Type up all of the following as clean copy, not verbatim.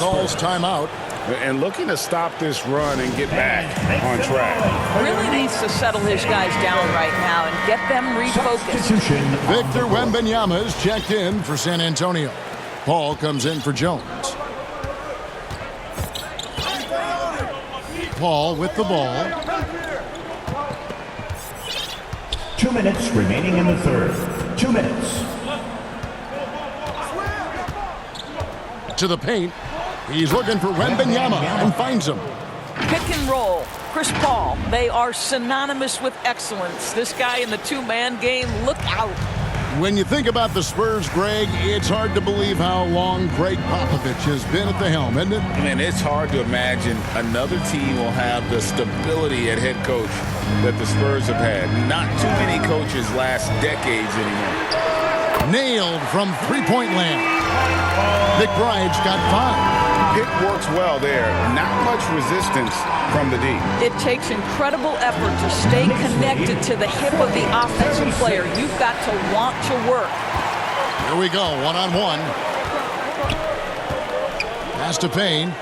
calls timeout. And looking to stop this run and get back on track. Really needs to settle his guys down right now and get them refocused. Victor Wembanyama is checked in for San Antonio. Paul comes in for Jones. Paul with the ball. 2 minutes remaining in the third. 2 minutes. To the paint. He's looking for Wembanyama and finds him. Pick and roll. Chris Paul. They are synonymous with excellence. This guy in the two-man game, look out. When you think about the Spurs, Greg, it's hard to believe how long Greg Popovich has been at the helm, isn't it? Man, it's hard to imagine another team will have the stability at head coach that the Spurs have had. Not too many coaches last decades anymore. Nailed from three-point land. McBride's got 5. Pick works well there. Not much resistance from the D. It takes incredible effort to stay connected to the hip of the offensive player. You've got to want to work. Here we go, one-on-one. Pass to Payne.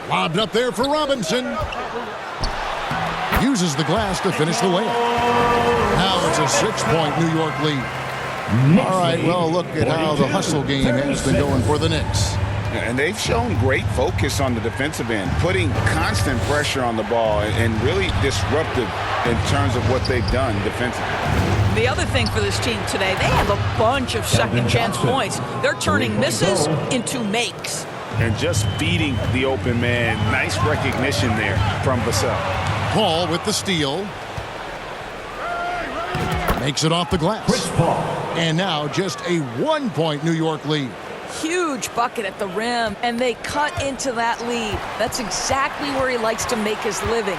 Lobbed up there for Robinson. Uses the glass to finish the layup. Now it's a 6-point New York lead. All right, well, look at how the hustle game has been going for the Knicks. And they've shown great focus on the defensive end, putting constant pressure on the ball and really disruptive in terms of what they've done defensively. The other thing for this team today, they have a bunch of second-chance points. They're turning misses into makes. And just beating the open man. Nice recognition there from Vassell. Paul with the steal. Makes it off the glass. Chris Paul. And now just a 1-point New York lead. Huge bucket at the rim, and they cut into that lead. That's exactly where he likes to make his living.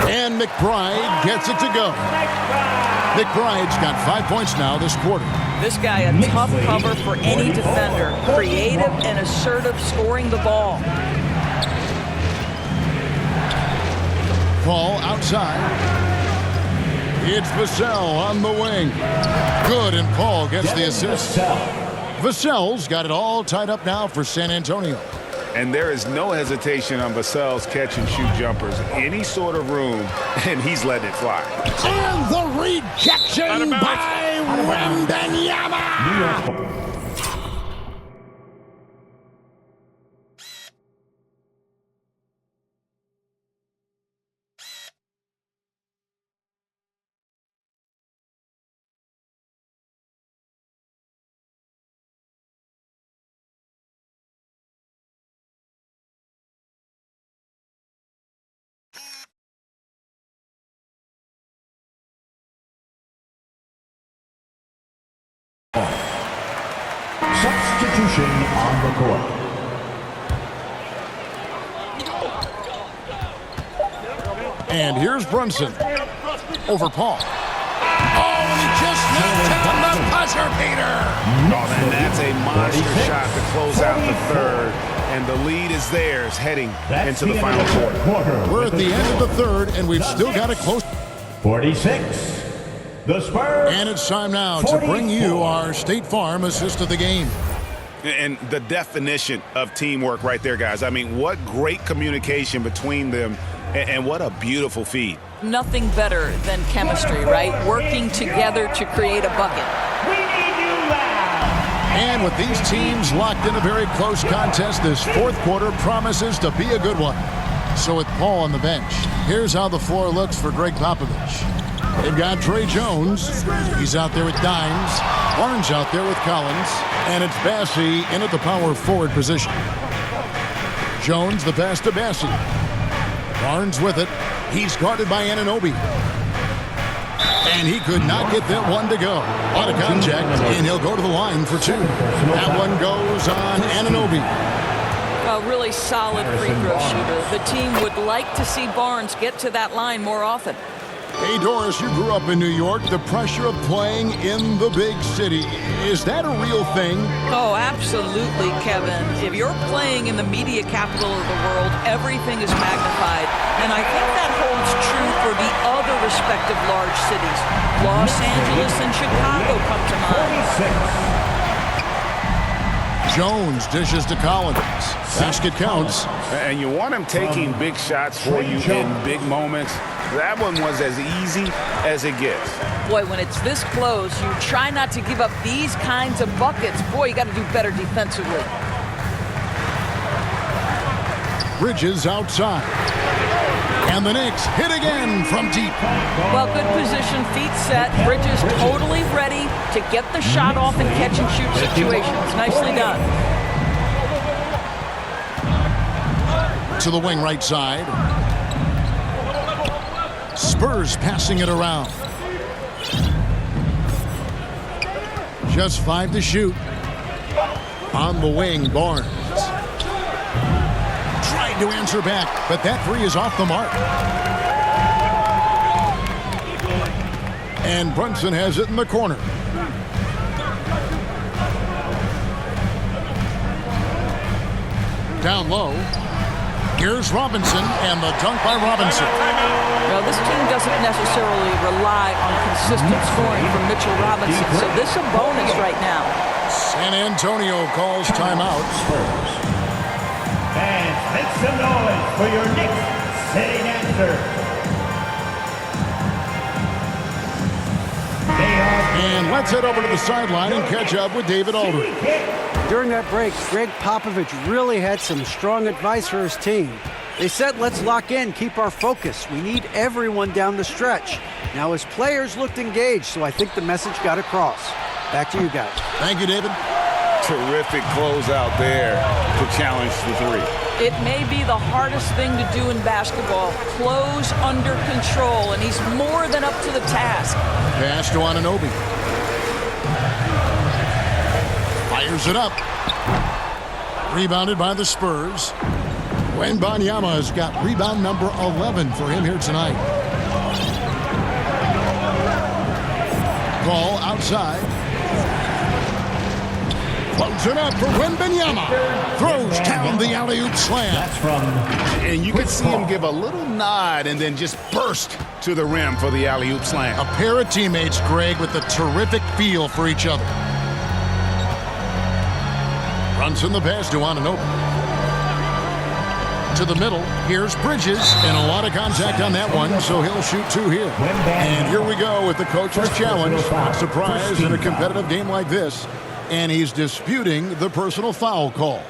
And McBride gets it to go. McBride's got 5 points now this quarter. This guy a tough cover for any defender. Creative and assertive scoring the ball. Paul outside. It's Vassell on the wing. Good, and Paul gets the assist. Vassell's got it all tied up now for San Antonio. And there is no hesitation on Vassell's catch-and-shoot jumpers. Any sort of room, and he's letting it fly. And the rejection by Wembanyama. Substitution on the court. And here's Brunson over Paul. Oh, he just knocked down the buzzer beater. And that's a monster shot to close out the third. And the lead is theirs heading into the final quarter. We're at the end of the third, and we've still got it close. 46. The Spurs. And it's time now to bring you our State Farm assist of the game. And the definition of teamwork right there, guys. I mean, what great communication between them, and what a beautiful feed. Nothing better than chemistry, right? Working together to create a bucket. And with these teams locked in a very close contest, this fourth quarter promises to be a good one. So with Paul on the bench, here's how the floor looks for Greg Popovich. They've got Trey Jones. He's out there with Dimes. Barnes out there with Collins. And it's Bassey in at the power forward position. Jones the pass to Bassey. Barnes with it. He's guarded by Anunoby. And he could not get that one to go. A lot of contact, and he'll go to the line for 2. That one goes on Anunoby. A really solid free throw shooter. The team would like to see Barnes get to that line more often. Hey, Doris, you grew up in New York. The pressure of playing in the big city, is that a real thing? Oh, absolutely, Kevin. If you're playing in the media capital of the world, everything is magnified. And I think that holds true for the other respective large cities. Los Angeles and Chicago come to mind. Jones dishes to Collins. Basket counts. And you want him taking big shots for you in big moments. That one was as easy as it gets. Boy, when it's this close, you try not to give up these kinds of buckets. Boy, you got to do better defensively. Bridges outside. And the Knicks hit again from deep. Well, good position, feet set. Bridges totally ready to get the shot off in catch-and-shoot situations. Nicely done. To the wing right side. Spurs passing it around. Just 5 to shoot. On the wing, Barnes. Trying to answer back, but that three is off the mark. And Brunson has it in the corner. Down low. Here's Robinson, and the dunk by Robinson. Well, this team doesn't necessarily rely on consistent scoring from Mitchell Robinson, so this is a bonus right now. San Antonio calls timeout. Spurs. Fans, make some noise for your Knicks sitting answer. And let's head over to the sideline and catch up with David Aldridge. During that break, Greg Popovich really had some strong advice for his team. They said, let's lock in, keep our focus. We need everyone down the stretch. Now, his players looked engaged, so I think the message got across. Back to you guys. Thank you, David. Terrific closeout there to challenge the three. It may be the hardest thing to do in basketball. Close under control, and he's more than up to the task. Pass to Anunoby. Fires it up. Rebounded by the Spurs. Wembanyama has got rebound number 11 for him here tonight. Ball outside. Close it up for Wembanyama. Throws down the alley-oop slam. That's from... And you can see him give a little nod and then just burst to the rim for the alley-oop slam. A pair of teammates, Greg, with a terrific feel for each other. Brunson the pass to Anunoby. To the middle, here's Bridges, and a lot of contact on that one, so he'll shoot 2 here. And here we go with the coach's challenge. Not surprised in a competitive game like this. And he's disputing the personal foul call.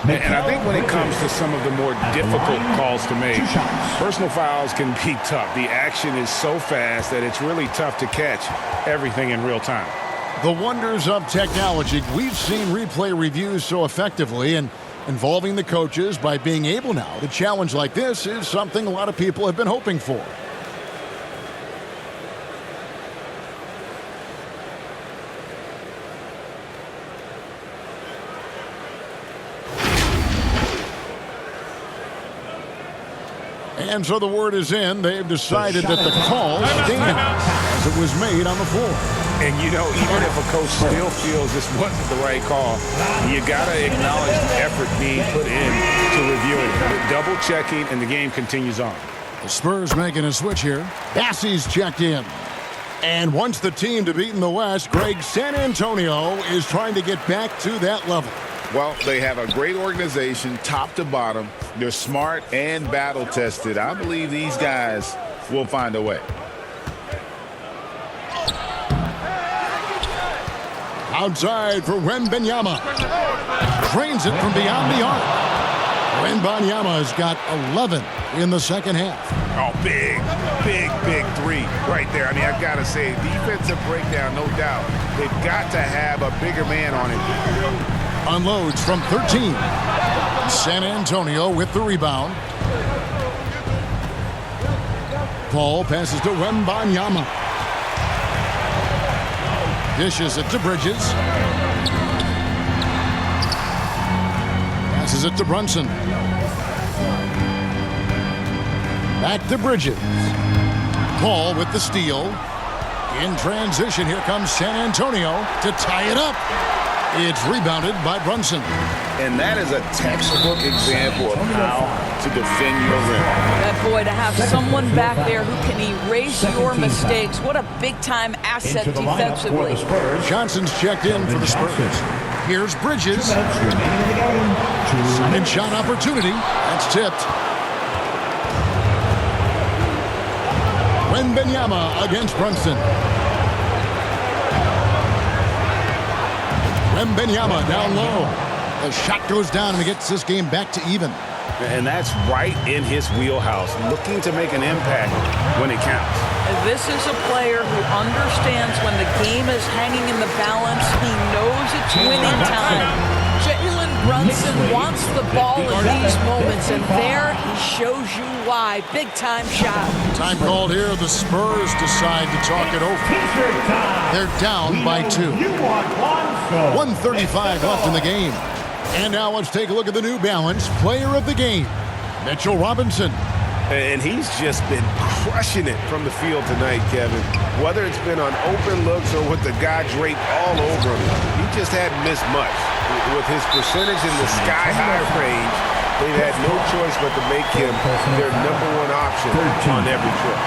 And I think when it comes to some of the more difficult calls to make, personal fouls can be tough. The action is so fast that it's really tough to catch everything in real time. The wonders of technology. We've seen replay reviews so effectively, and involving the coaches by being able now to challenge like this is something a lot of people have been hoping for. And so the word is in. They've decided that the call stands as it was made on the floor. And, you know, even if a coach still feels this wasn't the right call, you got to acknowledge the effort being put in to reviewing it. Double checking, and the game continues on. The Spurs making a switch here. Bassey's checked in. And once the team to beat in the West, Greg, San Antonio is trying to get back to that level. Well, they have a great organization, top to bottom. They're smart and battle-tested. I believe these guys will find a way. Outside for Wembanyama. Drains it from beyond the arc. Wembanyama has got 11 in the second half. Oh, big three right there. I mean, I've got to say, defensive breakdown, no doubt. They've got to have a bigger man on it. Unloads from 13. San Antonio with the rebound. Paul passes to Wembanyama. Dishes it to Bridges. Passes it to Brunson. Back to Bridges. Paul with the steal. In transition, here comes San Antonio to tie it up. It's rebounded by Brunson. And that is a textbook example of how to defend your rim. That boy, to have someone back there who can erase your mistakes. What a big-time asset Into the lineup for defensively. the Spurs. Johnson's checked in for the Spurs. Here's Bridges. 2 minutes remaining in the game. 2 Second shot opportunity. That's tipped. Wembanyama against Brunson. Wembanyama down low. The shot goes down and he gets this game back to even. And that's right in his wheelhouse, looking to make an impact when it counts. This is a player who understands when the game is hanging in the balance. He knows it's winning time. Jalen Brunson wants the ball in these moments, and there he shows you why. Big-time shot. Time called here. The Spurs decide to talk it over. T-shirt time. They're down by 2. You want one, so 1:35 left in the game. And now let's take a look at the New Balance Player of the Game, Mitchell Robinson. And he's just been crushing it from the field tonight, Kevin. Whether it's been on open looks or with the guy draped all over him, he just hadn't missed much. With his percentage in the sky-high range, they've had no choice but to make him their #1 option on every trip.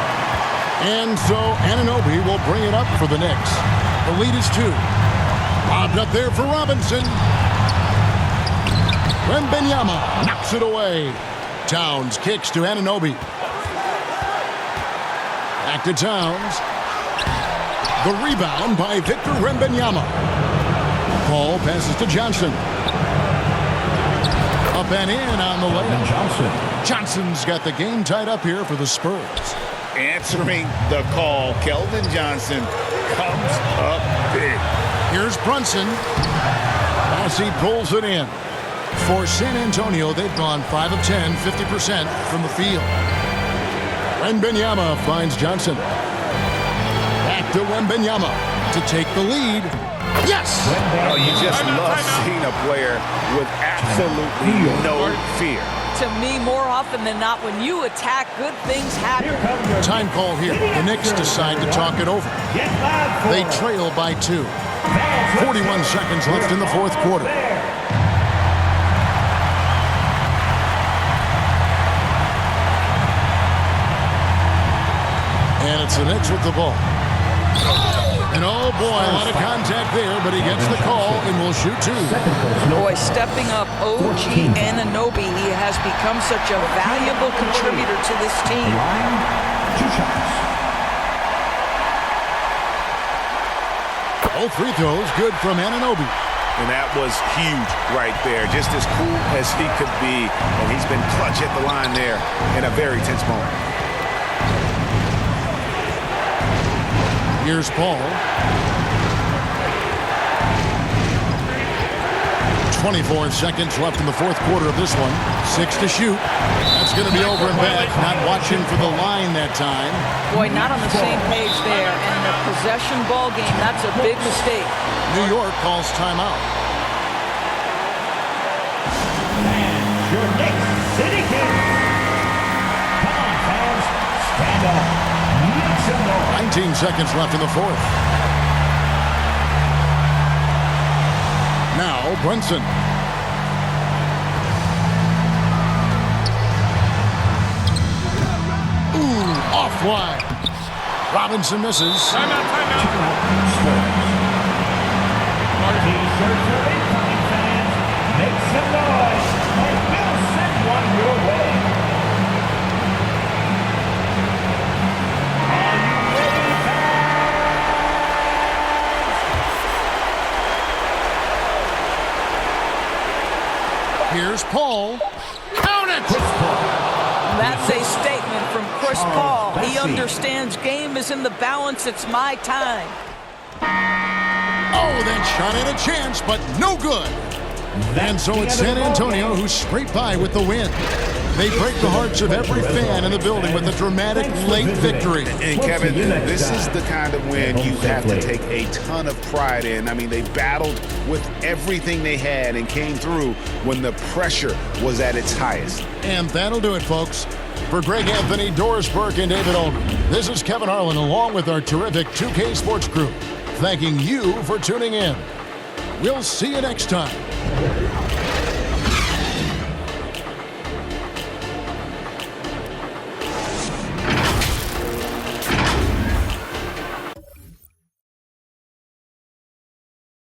And so Anunoby will bring it up for the Knicks. The lead is 2. Lobbed up there for Robinson. Wembanyama knocks it away. Towns kicks to Anunoby. Back to Towns. The rebound by Victor Wembanyama. Paul passes to Johnson. Up and in on the layup. Johnson. Johnson's got the game tied up here for the Spurs. Answering the call, Keldon Johnson comes up big. Here's Brunson. As he pulls it in. For San Antonio, they've gone 5 of 10, 50% from the field. Wembanyama finds Johnson. Back to Wembanyama to take the lead. Yes! Oh, you just love seeing a player with absolutely no fear. To me, more often than not, when you attack, good things happen. Here comes your Time call here. The Knicks decide to talk it over. Get loud for They trail by 2. 41 seconds left in the fourth quarter. And it's the Knicks with the ball. And oh boy, a lot of contact there, but he gets the call and will shoot 2. Boy, stepping up OG Anunoby, he has become such a valuable contributor to this team. line. 2 shots. All free throws good from Anunoby. And that was huge right there. Just as cool as he could be. And he's been clutch at the line there in a very tense moment. Here's Paul. 24 seconds left in the fourth quarter of this one. 6 to shoot. That's going to be over and back. Not watching for the line that time. Boy, not on the same page there. And in a possession ball game, that's a big mistake. New York calls timeout. And your Knicks City Kings. Come on, fans. Stand up. Make some noise. 19 seconds left in the fourth. Now Brunson. Ooh, off wide. Robinson misses. T-shirts are incoming, fans. Make some noise, and we'll send one your way. Are you ready, fans? Here's Paul. Count it! That's a statement from Chris Paul. He understands game is in the balance. It's my time. Oh, that shot had a chance, but no good. And so it's San Antonio who scraped by with the win. They break the hearts of every fan in the building with a dramatic late victory. And Kevin, this is the kind of win you have to take a ton of pride in. I mean, they battled with everything they had and came through when the pressure was at its highest. And that'll do it, folks. For Greg Anthony, Doris Burke, and David Ullman, this is Kevin Harlan along with our terrific 2K Sports crew, thanking you for tuning in. We'll see you next time.